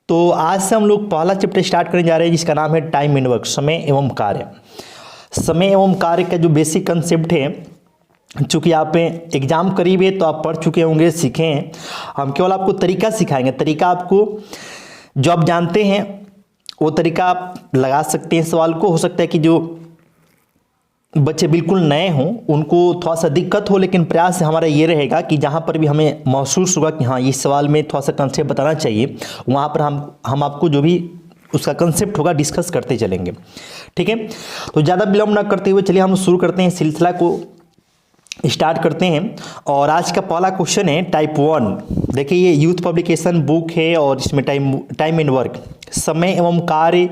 तो आज से हम लोग पहला चैप्टर स्टार्ट करने जा रहे हैं जिसका नाम है टाइम एंड वर्क, समय एवं कार्य। समय एवं कार्य का जो बेसिक कंसेप्ट है, चूँकि आप एग्जाम करीब है तो आप पढ़ चुके होंगे, सीखे हैं। हम केवल आपको तरीका सिखाएंगे। तरीका आपको जो आप जानते हैं वो तरीका आप लगा सकते हैं सवाल को। हो सकता है कि जो बच्चे बिल्कुल नए हों उनको थोड़ा सा दिक्कत हो, लेकिन प्रयास हमारा ये रहेगा कि जहाँ पर भी हमें महसूस होगा कि हाँ इस सवाल में थोड़ा सा कंसेप्ट बताना चाहिए, वहाँ पर हम आपको जो भी उसका कंसेप्ट होगा डिस्कस करते चलेंगे। ठीक है, तो ज़्यादा विलम्ब ना करते हुए चलिए हम शुरू करते हैं, सिलसिला को स्टार्ट करते हैं। और आज का पहला क्वेश्चन है टाइप 1। देखिए ये यूथ पब्लिकेशन बुक है और इसमें टाइम एंड वर्क, समय एवं कार्य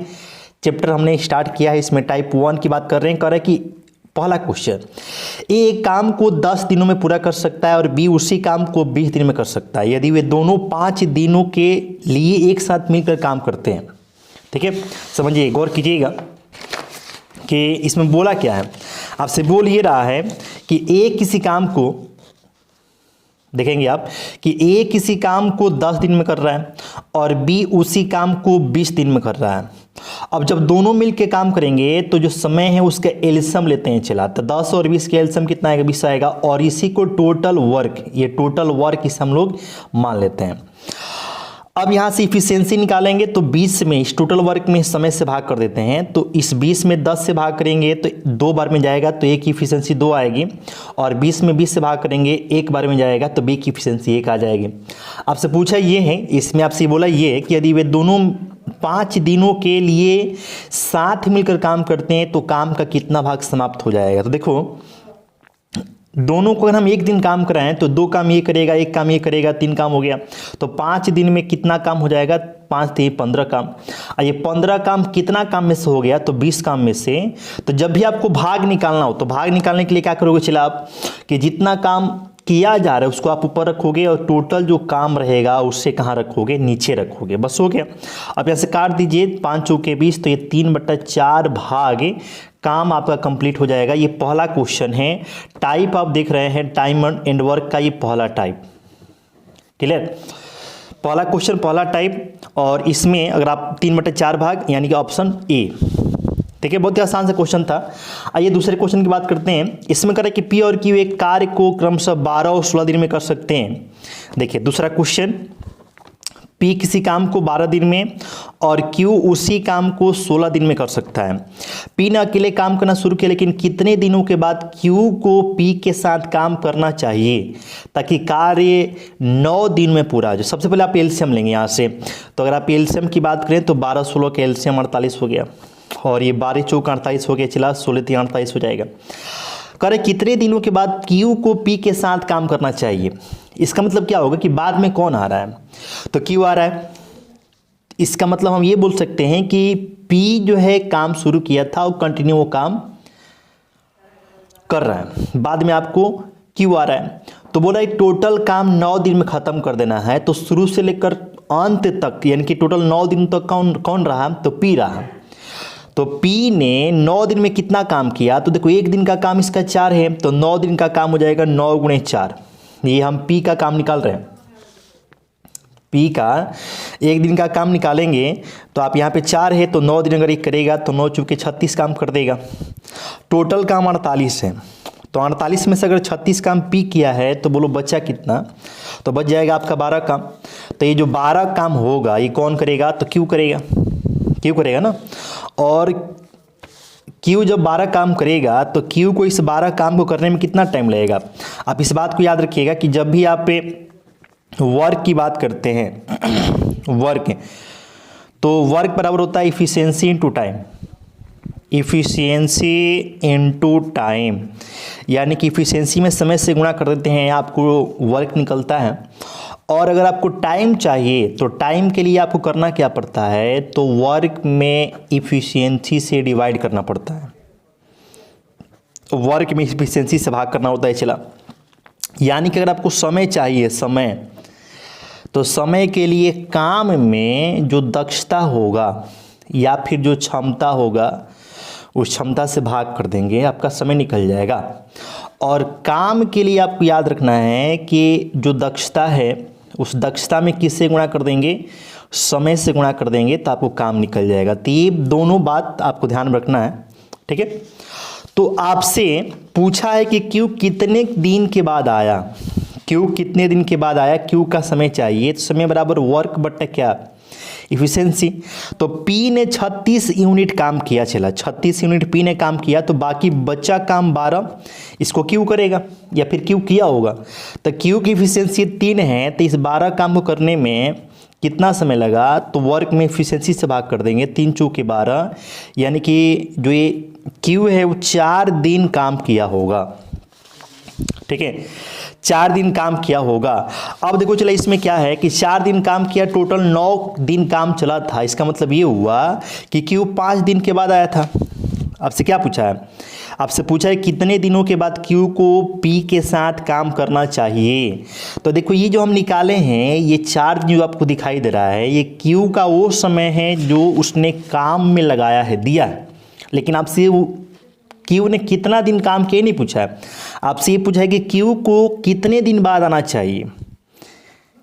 चैप्टर हमने स्टार्ट किया है। इसमें टाइप 1 की बात कर रहे हैं। कह रहे हैं कि पहला क्वेश्चन, ए एक काम को 10 दिनों में पूरा कर सकता है और बी उसी काम को 20 दिन में कर सकता है यदि वे दोनों 5 दिनों के लिए एक साथ मिलकर काम करते हैं। ठीक है, समझिए, गौर कीजिएगा कि इसमें बोला क्या है। आपसे बोल ये रहा है कि ए किसी काम को, देखेंगे आप कि ए किसी काम को 10 दिन में कर रहा है और बी उसी काम को 20 दिन में कर रहा है। अब जब दोनों मिलके काम करेंगे तो जो समय है उसका एलसीएम लेते हैं। चला तो 10 और 20 का एलसीएम कितना आएगा? 20 आएगा। और इसी को टोटल वर्क, ये टोटल वर्क इसे हम लोग मान लेते हैं। अब यहाँ से इफिशियंसी निकालेंगे तो 20 में, इस टोटल वर्क में समय से भाग कर देते हैं। तो इस 20 में 10 से भाग करेंगे तो 2 बार में जाएगा तो ए की इफिशियंसी 2 आएगी। और 20 में 20 से भाग करेंगे 1 बार में जाएगा तो बी की इफिशियंसी 1 आ जाएगी। आपसे पूछा ये है, इसमें आपसे बोला ये है कि यदि वे दोनों 5 दिनों के लिए साथ मिलकर काम करते हैं तो काम का कितना भाग समाप्त हो जाएगा। तो देखो दोनों को अगर हम एक दिन काम कराएं तो 2 काम ये करेगा, 1 काम ये करेगा, 3 काम हो गया। तो 5 दिन में कितना काम हो जाएगा? 5 × 3 = 15 काम। और ये 15 काम कितना काम में से हो गया? तो 20 काम में से। तो जब भी आपको भाग निकालना हो तो भाग निकालने के लिए क्या करोगे? चला आप कि जितना काम किया जा रहा है उसको आप ऊपर रखोगे और टोटल जो काम रहेगा उससे कहाँ रखोगे? नीचे रखोगे। बस हो गया। अब यहाँ से काट दीजिए, 5 × 20 तो ये 3/4 भाग काम आपका कंप्लीट हो जाएगा। ये पहला क्वेश्चन है। टाइप आप देख रहे हैं टाइम एंड वर्क का, ये पहला टाइप। क्लियर? पहला क्वेश्चन, पहला टाइप। और इसमें अगर आप 3/4 भाग यानी कि ऑप्शन ए। देखिए बहुत ही आसान सा क्वेश्चन था। आइए दूसरे क्वेश्चन की बात करते हैं। इसमें करें कि पी और क्यू एक कार्य को क्रमशः 12 और 16 दिन में कर सकते हैं। देखिए दूसरा क्वेश्चन, पी किसी काम को 12 दिन में और क्यू उसी काम को 16 दिन में कर सकता है। पी ने अकेले काम करना शुरू किया, लेकिन कितने दिनों के बाद क्यू को पी के साथ काम करना चाहिए ताकि कार्य 9 दिन में पूरा हो जाए। सबसे पहले आप एलसीएम लेंगे यहाँ से। तो अगर आप एलसीएम की बात करें तो 12 16 का एलसीएम 48 हो गया और ये 12 × 4 = 48 हो गया। चला 16 × 3 = 48 हो जाएगा। करे कितने दिनों के बाद क्यू को पी के साथ काम करना चाहिए। इसका मतलब क्या होगा कि बाद में कौन आ रहा है? तो क्यू आ रहा है। इसका मतलब हम ये बोल सकते हैं कि पी जो है काम शुरू किया था और कंटिन्यू वो काम कर रहा है, बाद में आपको क्यू आ रहा है। तो बोला एक टोटल काम 9 दिन में खत्म कर देना है। तो शुरू से लेकर अंत तक यानी कि टोटल 9 दिन तक कौन रहा? तो पी रहा। तो P ने 9 दिन में कितना काम किया? तो देखो एक दिन का काम इसका 4 है तो 9 दिन का काम हो जाएगा 9 × 4। ये हम P का काम निकाल रहे हैं। P का एक दिन का काम निकालेंगे तो आप यहाँ पे 4 है तो 9 दिन अगर एक करेगा तो 9 × 36 काम कर देगा। टोटल काम 48 है। तो 48 में से अगर 36 काम P किया है तो बोलो बचा कितना? तो बच जाएगा आपका 12 काम। तो ये जो 12 काम होगा ये कौन करेगा? तो Q करेगा। क्यू करेगा ना। और क्यू जब 12 काम करेगा तो क्यू को इस 12 काम को करने में कितना टाइम लगेगा? आप इस बात को याद रखिएगा कि जब भी आप वर्क की बात करते हैं वर्क, तो वर्क बराबर होता है efficiency into time. Efficiency into time यानी कि इफिशियंसी में समय से गुणा कर देते हैं, आपको वर्क निकलता है। और अगर आपको टाइम चाहिए तो टाइम के लिए आपको करना क्या पड़ता है? तो वर्क में इफिशियंसी से डिवाइड करना पड़ता है। वर्क में इफिशियंसी से भाग करना होता है। चला यानी कि अगर आपको समय चाहिए, समय, तो समय के लिए काम में जो दक्षता होगा या फिर जो क्षमता होगा उस क्षमता से भाग कर देंगे, आपका समय निकल जाएगा। और काम के लिए आपको याद रखना है कि जो दक्षता है उस दक्षता में किससे गुणा कर देंगे? समय से गुणा कर देंगे तो आपको काम निकल जाएगा। तो ये दोनों बात आपको ध्यान में रखना है, ठीक है। तो आपसे पूछा है कि क्यू कितने दिन के बाद आया, क्यू कितने दिन के बाद आया, क्यू का समय चाहिए। तो समय बराबर वर्क बट्टा क्या, इफिशिएंसी। तो पी ने 36 यूनिट काम किया, चला 36 यूनिट पी ने काम किया, तो बाकी बचा काम 12 इसको क्यू करेगा या फिर क्यू किया होगा। तो क्यू की इफिशिएंसी 3 है, तो इस 12 काम को करने में कितना समय लगा, तो वर्क में इफिशिएंसी से भाग कर देंगे, 3 चौके 12, यानी कि जो ये क्यू है वो 4 दिन काम किया होगा, ठीक है, 4 दिन काम किया होगा। अब देखो चला इसमें क्या है कि 4 दिन काम किया, टोटल 9 दिन काम चला था। इसका मतलब ये हुआ कि क्यू 5 दिन के बाद आया था। आपसे क्या पूछा है, आपसे पूछा है कितने दिनों के बाद क्यू को पी के साथ काम करना चाहिए। तो देखो ये जो हम निकाले हैं, ये 4 दिन जो आपको दिखाई दे रहा है, ये क्यू का वो समय है जो उसने काम में लगाया है, दिया है। लेकिन आपसे क्यू ने कितना दिन काम किया नहीं पूछा है, आपसे ये पूछा है कि क्यू को कितने दिन बाद आना चाहिए।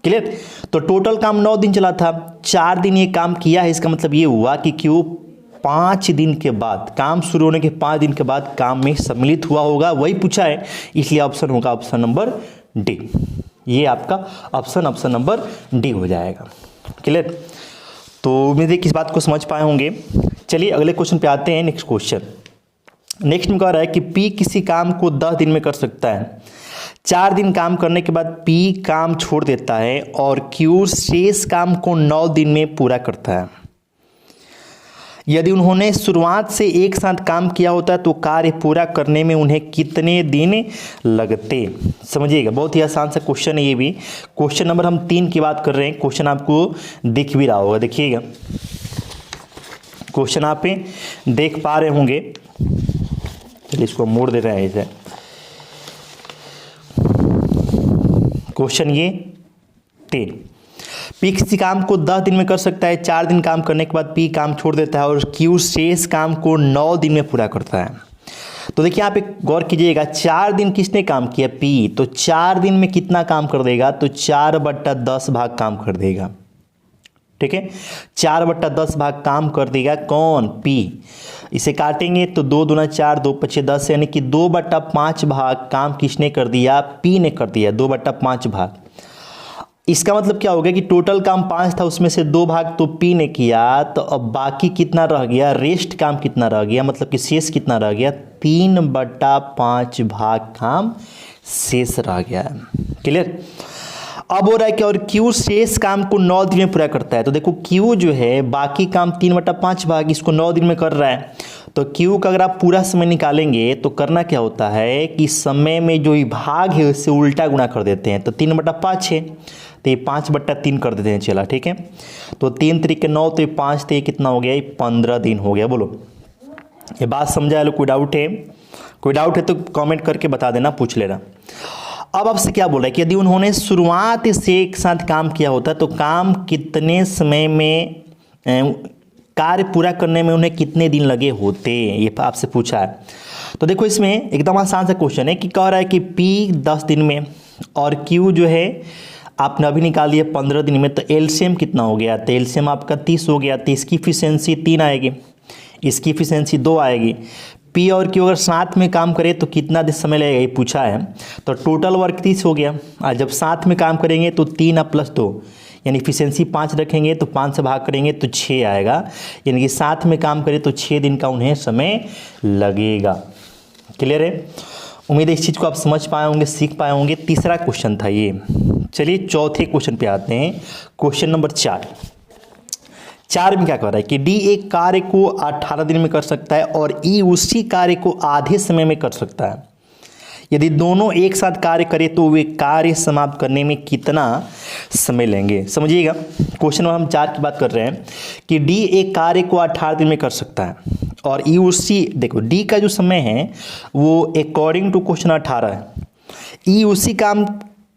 क्लियर। तो टोटल काम 9 दिन चला था, 4 दिन ये काम किया है, इसका मतलब ये हुआ कि क्यू 5 दिन के बाद, काम शुरू होने के 5 दिन के बाद काम में सम्मिलित हुआ होगा, वही पूछा है, इसलिए ऑप्शन होगा ऑप्शन नंबर डी। ये आपका ऑप्शन नंबर डी हो जाएगा। क्लियर। तो उम्मीद है कि इस बात को समझ पाए होंगे। चलिए अगले क्वेश्चन पे आते हैं। नेक्स्ट क्वेश्चन, नेक्स्ट में कह रहा है कि पी किसी काम को 10 दिन में कर सकता है। 4 दिन काम करने के बाद पी काम छोड़ देता है और क्यू शेष काम को 9 दिन में पूरा करता है। यदि उन्होंने शुरुआत से एक साथ काम किया होता तो कार्य पूरा करने में उन्हें कितने दिन लगते। समझिएगा, बहुत ही आसान सा क्वेश्चन है ये भी। क्वेश्चन नंबर हम 3 की बात कर रहे हैं। क्वेश्चन आपको दिख भी रहा होगा, देखिएगा क्वेश्चन आप देख पा रहे होंगे। चलिए इसको मोड़ दे रहे हैं इसे। क्वेश्चन ये 3, पी किसी काम को 10 दिन में कर सकता है। 4 दिन काम करने के बाद पी काम छोड़ देता है और क्यू शेष काम को 9 दिन में पूरा करता है। तो देखिए आप एक गौर कीजिएगा, 4 दिन किसने काम किया, पी, तो 4 दिन में कितना काम कर देगा, तो 4/10 भाग काम कर देगा, ठीक है, 4/10 भाग काम कर देगा कौन, पी। इसे काटेंगे तो 2 दूना 4, 2 पचे 10, यानी कि 2/5 भाग काम किसने कर दिया, पी ने कर दिया, 2/5 भाग। इसका मतलब क्या हो गया कि टोटल काम 5 था, उसमें से 2 भाग तो पी ने किया, तो अब बाकी कितना रह गया, रेस्ट काम कितना रह गया, मतलब कि शेष कितना रह गया, 3/5 भाग काम शेष रह गया। क्लियर। अब हो रहा है कि और क्यू शेष काम को 9 दिन में पूरा करता है। तो देखो क्यू जो है बाकी काम 3/5 भाग इसको 9 दिन में कर रहा है। तो क्यू का अगर आप पूरा समय निकालेंगे तो करना क्या होता है कि समय में जो भाग है उससे उल्टा गुणा कर देते हैं। तो 3/5 है तो ये 5/3 कर देते हैं, चला ठीक है। तो 3 3 9, तो ये 5, तो ये कितना हो गया, ये 15 दिन हो गया। बोलो ये बात समझा लो, कोई डाउट है, कोई डाउट है तो कमेंट करके बता देना, पूछ लेना। अब आपसे क्या बोल रहा है कि यदि उन्होंने शुरुआत से एक साथ काम किया होता तो काम कितने समय में, कार्य पूरा करने में उन्हें कितने दिन लगे होते, ये आपसे पूछा है। तो देखो इसमें एकदम आसान सा क्वेश्चन है कि कह रहा है कि P 10 दिन में और Q जो है आपने अभी निकाल दिया 15 दिन में, तो एलसीएम कितना हो गया, तो एलसीएम आपका 30 हो गया। तो इसकी इफिशिएंसी 3 आएगी, इसकी इफिशिएंसी 2 आएगी। पी और क्यू अगर साथ में काम करे तो कितना दिन समय लगेगा, ये पूछा है। तो टोटल वर्क 30 हो गया, और जब साथ में काम करेंगे तो 3 + 2 यानी इफिशिएंसी 5 रखेंगे तो 5 से भाग करेंगे तो 6 आएगा, यानी कि साथ में काम करें तो 6 दिन का उन्हें समय लगेगा। क्लियर है। उम्मीद है इस चीज़ को आप समझ पाए होंगे, सीख पाए होंगे। तीसरा क्वेश्चन था ये। चलिए चौथे क्वेश्चन पे आते हैं। क्वेश्चन नंबर 4 में क्या कह रहा है कि डी एक कार्य को 18 दिन में कर सकता है और ई उसी कार्य को आधे समय में कर सकता है। यदि दोनों एक साथ कार्य करें तो वे कार्य समाप्त करने में कितना समय लेंगे। समझिएगा, क्वेश्चन नंबर हम 4 की बात कर रहे हैं कि डी एक कार्य को 18 दिन में कर सकता है और ई उसी, देखो डी का जो समय है वो अकॉर्डिंग टू क्वेश्चन 18 है, ई उसी काम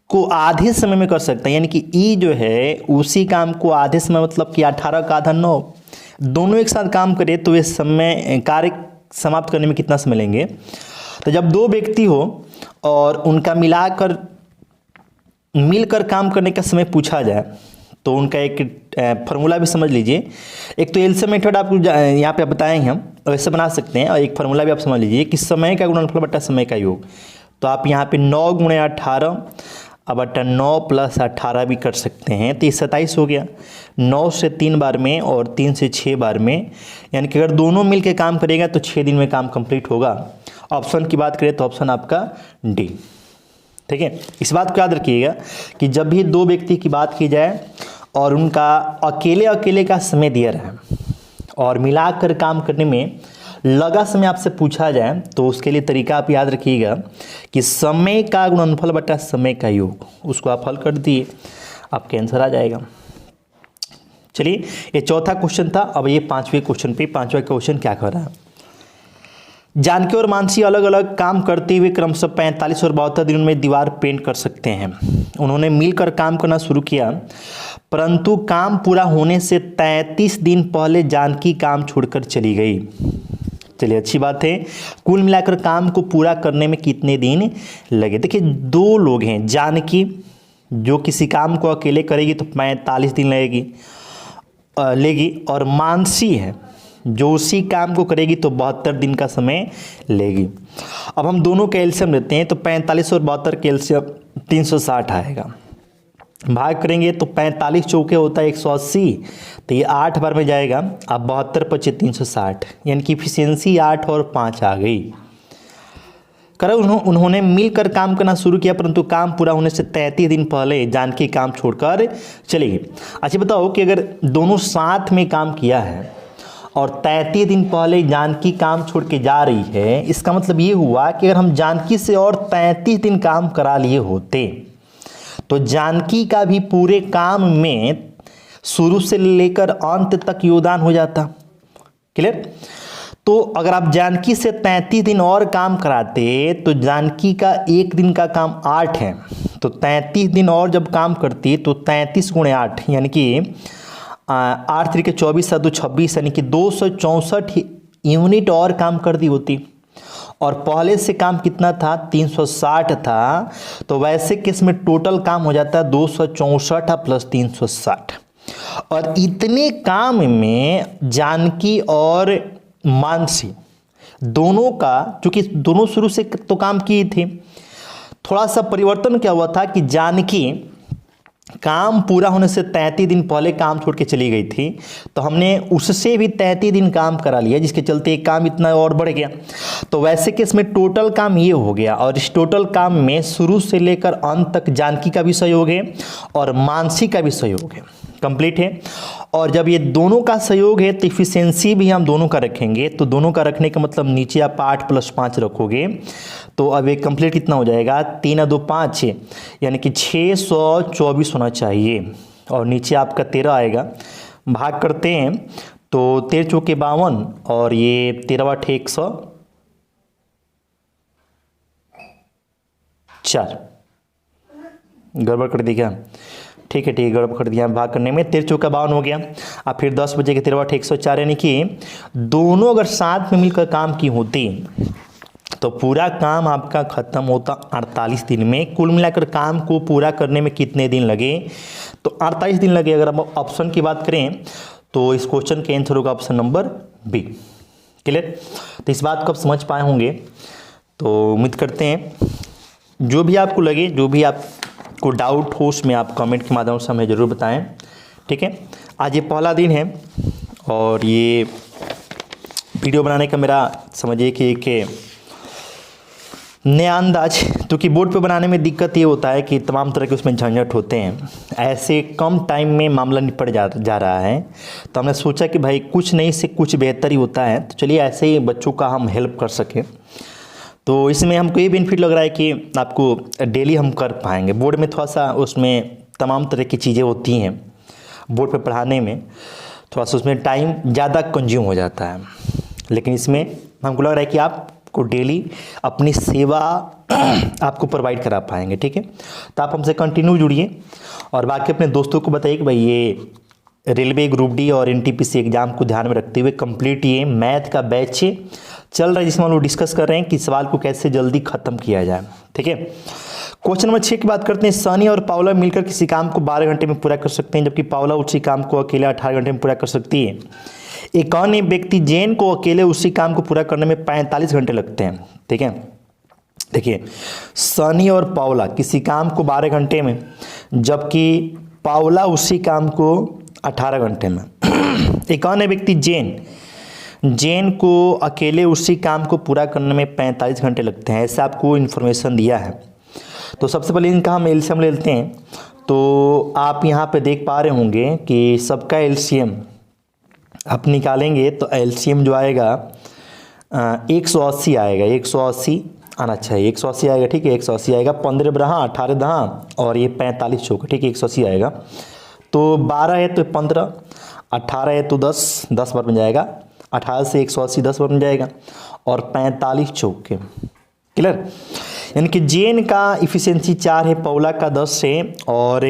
को आधे समय में कर सकता है, यानी कि ई जो है उसी काम को आधे समय, मतलब कि 18 का आधा 9, दोनों एक साथ काम करें तो वे समय कार्य समाप्त करने में कितना समय लेंगे। तो जब 2 व्यक्ति हो और उनका मिलकर काम करने का समय पूछा जाए तो उनका एक फार्मूला भी समझ लीजिए। एक तो एलसीएम मेथड आपको यहाँ पे बताएंगे हम, वैसे बना सकते हैं, और एक फार्मूला भी आप समझ लीजिए कि समय का गुणनफल बटा समय का योग। तो आप यहाँ पे 9 × 18 अब बटा 9 + 18 भी कर सकते हैं, तो ये 27 हो गया। 9 से 3 बार में और 3 से 6 बार में, यानी कि अगर दोनों मिल के काम करेगा तो 6 दिन में काम कंप्लीट होगा। ऑप्शन की बात करें तो ऑप्शन आपका डी। ठीक है, इस बात को याद रखिएगा कि जब भी दो व्यक्ति की बात की जाए और उनका अकेले अकेले का समय दिया रहे और मिलाकर काम करने में लगा समय आपसे पूछा जाए, तो उसके लिए तरीका आप याद रखिएगा कि समय का गुणनफल बटा समय का योग, उसको आप हल कर दिए, आपका आंसर आ जाएगा। चलिए, ये चौथा क्वेश्चन था। अब ये पांचवें क्वेश्चन पे, पांचवा क्वेश्चन क्या कह रहा है। जानकी और मानसी अलग अलग काम करते हुए क्रमशः 45 और 72 दिनों में दीवार पेंट कर सकते हैं। उन्होंने मिलकर काम करना शुरू किया, परंतु काम पूरा होने से 33 दिन पहले जानकी काम छोड़कर चली गई। चलिए, अच्छी बात है। कुल मिलाकर काम को पूरा करने में कितने दिन लगे। देखिए, दो लोग हैं, जानकी जो किसी काम को अकेले करेगी तो 45 दिन लेगी, और मानसी है जो उसी काम को करेगी तो 72 दिन का समय लेगी। अब हम दोनों का एलसीएम लेते हैं, तो 45 और 72 का एलसीएम 360 आएगा। भाग करेंगे तो 45 चौके होता है 180, तो ये 8 बार में जाएगा। अब 72 × 5 360, यानी कि इफिशियंसी 8 और 5 आ गई। उन्होंने मिलकर काम करना शुरू किया, परंतु काम पूरा होने से 33 दिन पहले जानकी काम छोड़कर चली गई। अच्छा बताओ कि अगर दोनों साथ में काम किया है और 33 दिन पहले जानकी काम छोड़ के जा रही है, इसका मतलब ये हुआ कि अगर हम जानकी से और 33 दिन काम करा लिए होते तो जानकी का भी पूरे काम में शुरू से लेकर अंत तक योगदान हो जाता। क्लियर। तो अगर आप जानकी से 33 दिन और काम कराते तो जानकी का एक दिन का काम 8 है, तो 33 दिन और जब काम करती तो 33 × 8 यानी कि 8 × 3 = 24 × 2 = 26, यानी कि 264 यूनिट और काम कर दी होती। और पहले से काम कितना था, 360 था, तो वैसे केस में टोटल काम हो जाता है 264 + 360। और इतने काम में जानकी और मानसी दोनों का, चूंकि दोनों शुरू से तो काम किए थे, थोड़ा सा परिवर्तन क्या हुआ था कि जानकी काम पूरा होने से 33 दिन पहले काम छोड़ के चली गई थी, तो हमने उससे भी 33 दिन काम करा लिया, जिसके चलते काम इतना और बढ़ गया। तो वैसे केस में टोटल काम ये हो गया, और इस टोटल काम में शुरू से लेकर अंत तक जानकी का भी सहयोग है और मानसी का भी सहयोग है, कंप्लीट है। और जब ये दोनों का सहयोग है तो इफिशियंसी भी हम दोनों का रखेंगे, तो दोनों का रखने का मतलब नीचे आप 8 + 5 रखोगे, तो अब एक कंप्लीट कितना हो जाएगा, 3 × 2 = 5, यानी कि 624 होना चाहिए। और नीचे आपका 13 आएगा। भाग करते हैं तो 13 चौके 52 और ये 13 × 8 = 104। गड़बड़ कर दी क्या? ठीक है, गड़बड़ कर दिया भाग करने में। 13 चौका 52 हो गया। अब फिर 10 बजे के 13 × 8 = 104, यानी कि दोनों अगर साथ में मिलकर काम की होती तो पूरा काम आपका खत्म होता 48 दिन में। कुल मिलाकर काम को पूरा करने में कितने दिन लगे, तो 48 दिन लगे। अगर हम ऑप्शन की बात करें तो इस क्वेश्चन के आंसर होगा ऑप्शन नंबर बी। क्लियर। तो इस बात को आप समझ पाए होंगे, तो उम्मीद करते हैं जो भी आपको लगे, जो भी आपको डाउट हो, उसमें आप कमेंट के माध्यम से हमें ज़रूर बताएं। ठीक है, आज ये पहला दिन है और ये वीडियो बनाने का मेरा समझिए कि एक नया अंदाज, क्योंकि बोर्ड पे बनाने में दिक्कत ये होता है कि तमाम तरह के उसमें झंझट होते हैं। ऐसे कम टाइम में मामला निपट जा रहा है, तो हमने सोचा कि भाई कुछ नहीं से कुछ बेहतर ही होता है, तो चलिए ऐसे ही बच्चों का हम हेल्प कर सकें। तो इसमें हमको ये बेनिफिट लग रहा है कि आपको डेली हम कर पाएंगे। बोर्ड में थोड़ा सा उसमें तमाम तरह की चीज़ें होती हैं, बोर्ड पे पढ़ाने में थोड़ा सा उसमें टाइम ज़्यादा कंज्यूम हो जाता है, लेकिन इसमें हमको लग रहा है कि आपको डेली अपनी सेवा आपको प्रोवाइड करा पाएंगे। ठीक है, तो आप हमसे कंटिन्यू जुड़िए और बाकी अपने दोस्तों को बताइए कि भाई ये रेलवे ग्रुप डी और एनटीपीसी एग्जाम को ध्यान में रखते हुए कंप्लीट ये मैथ का बैच चल रहा है, जिसमें हम लोग डिस्कस कर रहे हैं कि सवाल को कैसे जल्दी ख़त्म किया जाए। ठीक है, क्वेश्चन नंबर 6 की बात करते हैं। सनी और पावला मिलकर किसी काम को 12 घंटे में पूरा कर सकते हैं, जबकि पावला उसी काम को अकेले 18 घंटे में पूरा कर सकती है। एक अन्य व्यक्ति जैन को अकेले उसी काम को पूरा करने में 45 घंटे लगते हैं। ठीक है, देखिए सनी और पावला किसी काम को 12 घंटे में, जबकि पावला उसी काम को 18 घंटे में। एक अन्य व्यक्ति जैन को अकेले उसी काम को पूरा करने में 45 घंटे लगते हैं, ऐसा आपको इन्फॉर्मेशन दिया है। तो सबसे पहले इनका हम एलसीएम ले लेते हैं। तो आप यहाँ पे देख पा रहे होंगे कि सबका एलसीएम आप निकालेंगे तो एलसीएम जो आएगा 180 आएगा। 180 आना चाहिए, 180 आएगा। ठीक है, 180 आएगा। 15 बरहा 18 दहा और ये 45 चौका। ठीक है, 180 आएगा। तो 12 है तो 15, 18 है तो 10 बार बन जाएगा। 18 से 180 10 बार बन जाएगा और 45 चौके। क्लियर, यानी कि जेन का इफिशियंसी 4 है, पावला का 10 है और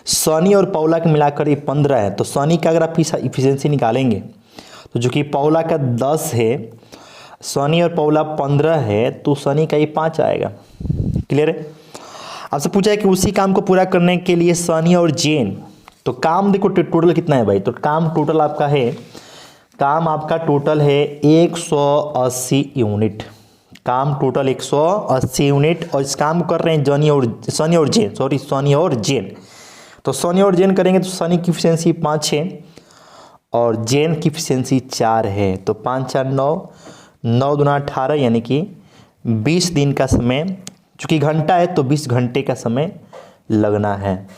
सनी और पावला के मिलाकर ये 15 है। तो सनी का अगर आप इफिशियंसी निकालेंगे तो जो कि पावला का 10 है, सनी और पावला 15 है, तो सनी का ये 5 आएगा। क्लियर है। आपसे पूछा है कि उसी काम को पूरा करने के लिए सनी और जेन, तो काम देखो टोटल कितना है भाई। तो काम टोटल आपका है, काम आपका टोटल है 180 यूनिट। काम टोटल 180 यूनिट और इस काम को कर रहे हैं सनी और जेन। तो सनी और जेन करेंगे तो सनी की इफिशियंसी 5 है और जेन की इफिशियंसी 4 है। तो 5 4 9, 9 दूना 18, यानी कि 20 दिन का समय, चूँकि घंटा है तो 20 घंटे का समय लगना है।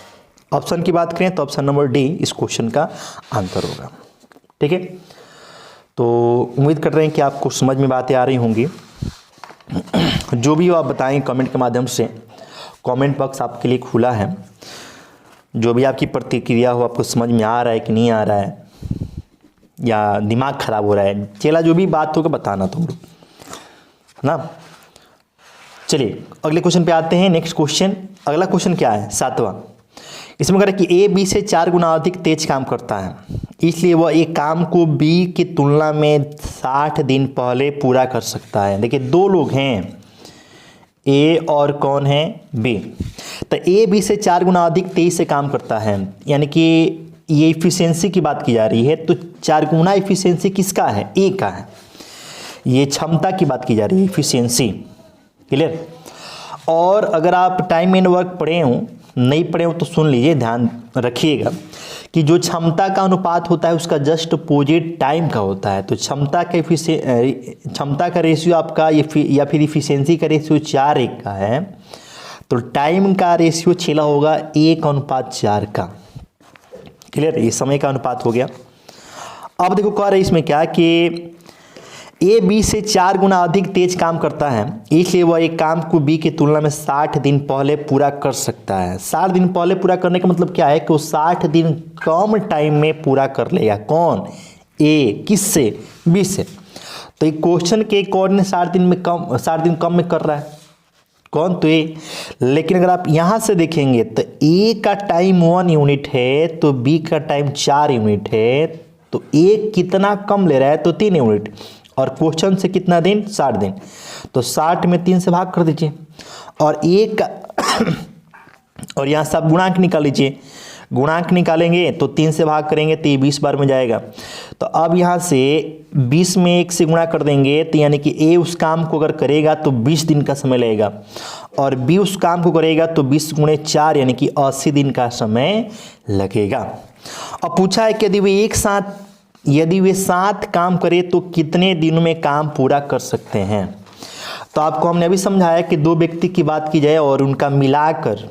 ऑप्शन की बात करें तो ऑप्शन नंबर डी इस क्वेश्चन का आंसर होगा। ठीक है, तो उम्मीद कर रहे हैं कि आपको समझ में बातें आ रही होंगी। जो भी हो आप बताएं कमेंट के माध्यम से, कमेंट बॉक्स आपके लिए खुला है। जो भी आपकी प्रतिक्रिया हो, आपको समझ में आ रहा है कि नहीं आ रहा है या दिमाग खराब हो रहा है, चला जो भी बात होगा बताना तुम लोग ना। चलिए अगले क्वेश्चन पे आते हैं। नेक्स्ट क्वेश्चन, अगला क्वेश्चन क्या है 7वां। इसमें कह रहा है कि ए बी से 4 गुना अधिक तेज काम करता है, इसलिए वह एक काम को बी की तुलना में 60 दिन पहले पूरा कर सकता है। देखिए दो लोग हैं, ए और कौन है, बी। तो ए बी से 4 गुना अधिक तेज से काम करता है, यानी कि ये इफिशियंसी की बात की जा रही है। तो 4 गुना इफिशियंसी किसका है, ए का है। ये क्षमता की बात की जा रही है, इफिशियंसी। क्लियर। और अगर आप टाइम एंड वर्क पढ़े हो, नहीं पढ़े हो तो सुन लीजिए, ध्यान रखिएगा कि जो क्षमता का अनुपात होता है उसका जस्ट अपोजिट टाइम का होता है। तो क्षमता का रेशियो आपका या फिर इफिशियंसी का रेशियो 4:1 का है, तो टाइम का रेशियो 6 होगा 1:4 का। क्लियर, ये समय का अनुपात हो गया। अब देखो कह रहे इसमें क्या कि ए बी से 4 गुना अधिक तेज काम करता है, इसलिए वह एक काम को बी की तुलना में 60 दिन पहले पूरा कर सकता है। 60 दिन पहले पूरा करने का मतलब क्या है कि वो 60 दिन कम टाइम में पूरा कर लेगा। कौन, ए, किससे, बी से। तो एक क्वेश्चन के अकॉर्डिंग 60 दिन कम में कर रहा है, कौन, तो ए। लेकिन अगर आप यहाँ से देखेंगे तो ए का टाइम 1 यूनिट है तो बी का टाइम 4 यूनिट है, तो ए कितना कम ले रहा है, तो 3 यूनिट। और क्वेश्चन से कितना दिन, 60 दिन। तो 60 में 3 से भाग कर दीजिए और एक और यहाँ से आप गुणांक निकाल लीजिए। गुणांक निकालेंगे तो 3 से भाग करेंगे तो ये 20 बार में जाएगा। तो अब यहाँ से 20 में 1 से गुणा कर देंगे, तो यानी कि ए उस काम को अगर करेगा तो 20 दिन का समय लगेगा और बी उस काम को करेगा तो 20 × 4 यानी कि 80 दिन का समय लगेगा। अब पूछा है कि यदि वे साथ काम करें तो कितने दिनों में काम पूरा कर सकते हैं। तो आपको हमने अभी समझाया कि दो व्यक्ति की बात की जाए और उनका मिलाकर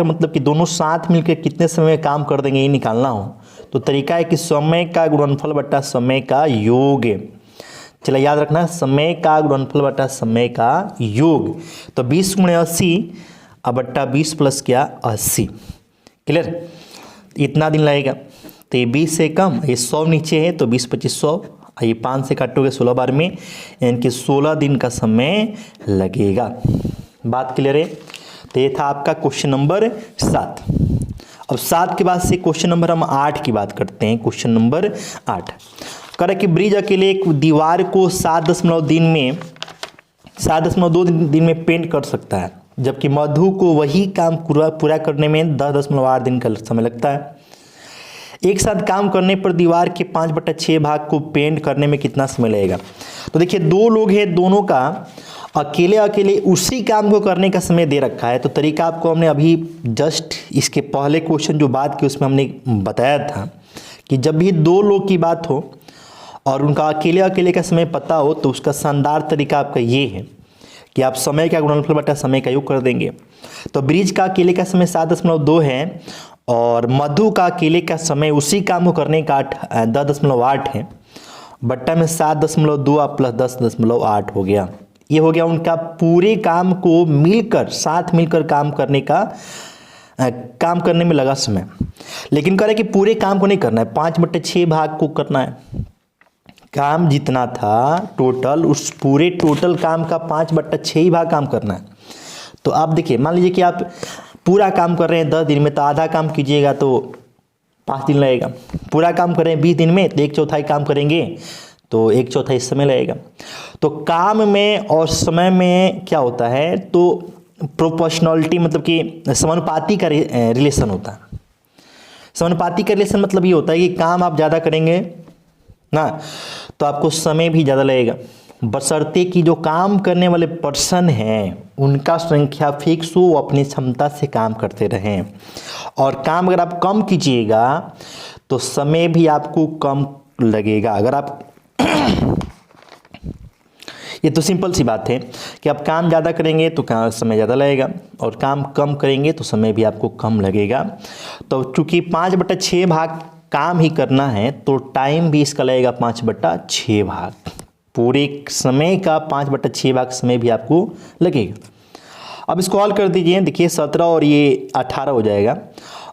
मतलब कि दोनों साथ मिलकर कितने समय में काम कर देंगे ये निकालना हो, तो तरीका है कि समय का गुणनफल बटा समय का योग। चलिए याद रखना, समय का गुणनफल बटा समय का योग। तो 20 × 80 अब बट्टा 20 प्लस क्या 80। क्लियर, इतना दिन लगेगा। तो ये 20 से कम, ये 100 नीचे है तो 20 25 100, ये 5 से काटोगे 16 बार में, यानी कि 16 दिन का समय लगेगा। बात क्लियर है। तो ये था आपका क्वेश्चन नंबर 7। अब 7 के बाद से क्वेश्चन नंबर हम 8 की बात करते हैं। क्वेश्चन नंबर 8 कह रहा है कि ब्रिज अकेले एक दीवार को 7.2 दिन में पेंट कर सकता है। जबकि मधु को वही काम पूरा करने में 10.8 दिन का समय लगता है। एक साथ काम करने पर दीवार के 5/6 भाग को पेंट करने में कितना समय लगेगा। तो देखिए 2 लोग हैं, दोनों का अकेले अकेले उसी काम को करने का समय दे रखा है। तो तरीका आपको हमने अभी जस्ट इसके पहले क्वेश्चन जो बात की उसमें हमने बताया था कि जब भी 2 लोग की बात हो और उनका अकेले अकेले का समय पता हो तो उसका शानदार तरीका आपका ये है कि आप समय का गुणनफल बटा समय का योग कर देंगे। तो ब्रिज का अकेले का समय 7.2 है और मधु का अकेले का समय उसी काम को करने का 10.8 है, बट्टा में 7.2 प्लस 10.8 हो गया। ये हो गया उनका पूरे काम को मिलकर साथ मिलकर काम करने में लगा समय। लेकिन कह रहे कि पूरे काम को नहीं करना है, 5/6 भाग को करना है। काम जितना था टोटल, उस पूरे टोटल काम का 5/6 ही भाग काम करना है। तो आप देखिए, मान लीजिए कि आप पूरा काम कर रहे हैं 10 दिन में, तो आधा काम कीजिएगा तो 5 दिन लगेगा। पूरा काम कर रहे हैं 20 दिन में, तो 1/4 काम करेंगे तो 1/4 समय लगेगा। तो काम में और समय में क्या होता है, तो प्रोपोर्शनलिटी मतलब कि समानुपाती का रिलेशन होता है। समानुपाती का रिलेशन मतलब ये होता है कि काम आप ज़्यादा करेंगे ना तो आपको समय भी ज़्यादा लगेगा, बशर्ते कि जो काम करने वाले पर्सन हैं उनका संख्या फिक्स हो, वो अपनी क्षमता से काम करते रहें। और काम अगर आप कम कीजिएगा तो समय भी आपको कम लगेगा। अगर आप ये तो सिंपल सी बात है कि आप काम ज़्यादा करेंगे तो समय ज़्यादा लगेगा और काम कम करेंगे तो समय भी आपको कम लगेगा। तो चूँकि 5/6 भाग काम ही करना है तो टाइम भी इसका लगेगा 5/6 भाग। पूरे समय का 5/6 भाग समय भी आपको लगेगा। अब इसको हल कर दीजिए, देखिए 17 और ये 18 हो जाएगा।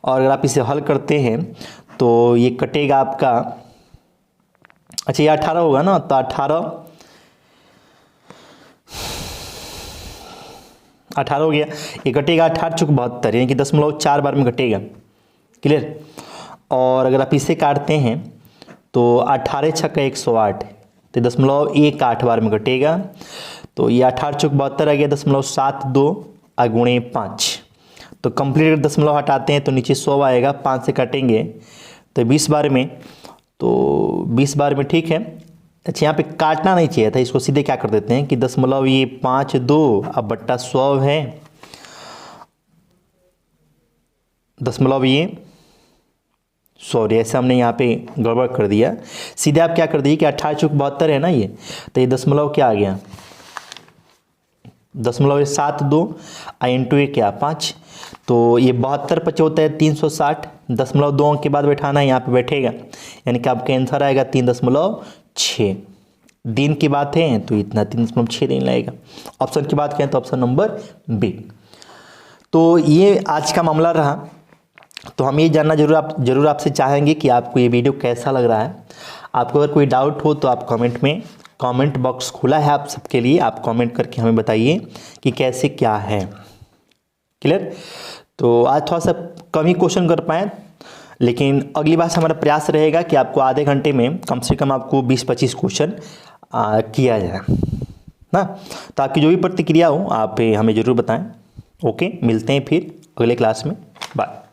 और अगर आप इसे हल करते हैं तो ये कटेगा आपका, अच्छा ये 18 होगा ना, तो 18 हो गया। ये कटेगा 18×72 यानी कि 0.4 बार में घटेगा। क्लियर। और अगर आप इसे काटते हैं तो 18×6 108, तो 0.18 बार में घटेगा। तो ये 18×72 आ गया 0.72 × 5। तो कंप्लीट अगर 0 हटाते हैं तो नीचे 100 आएगा, 5 से काटेंगे तो 20 बार में, तो 20 बार में ठीक है। अच्छा यहाँ पे काटना नहीं चाहिए था, इसको सीधे क्या कर देते हैं कि 0.52 अब बट्टा 100 है, 100 ऐसे हमने यहाँ पे गड़बड़ कर दिया। सीधे आप क्या कर दीजिए कि 18×72 है ना ये, तो ये दशमलव क्या आ गया 0.72 इंटू ये क्या 5, तो ये 72 होता है 360, 0.2 अंक के बाद बैठाना है, यहाँ पे बैठेगा यानी कि आपका आंसर आएगा 3.6। दिन की बात है तो इतना 3.6 दिन लगेगा। ऑप्शन की बात करें तो ऑप्शन नंबर बी। तो ये आज का मामला रहा। तो हम ये जानना जरूर आपसे चाहेंगे कि आपको ये वीडियो कैसा लग रहा है। आपको अगर कोई डाउट हो तो आप कमेंट बॉक्स खुला है आप सबके लिए, आप कमेंट करके हमें बताइए कि कैसे क्या है। क्लियर। तो आज थोड़ा सा कम ही क्वेश्चन कर पाएँ, लेकिन अगली बार से हमारा प्रयास रहेगा कि आपको आधे घंटे में कम से कम आपको 20-25 क्वेश्चन किया जाए ना। तो आपकी जो भी प्रतिक्रिया हो आप हमें ज़रूर बताएं। ओके, मिलते हैं फिर अगले क्लास में। बाय।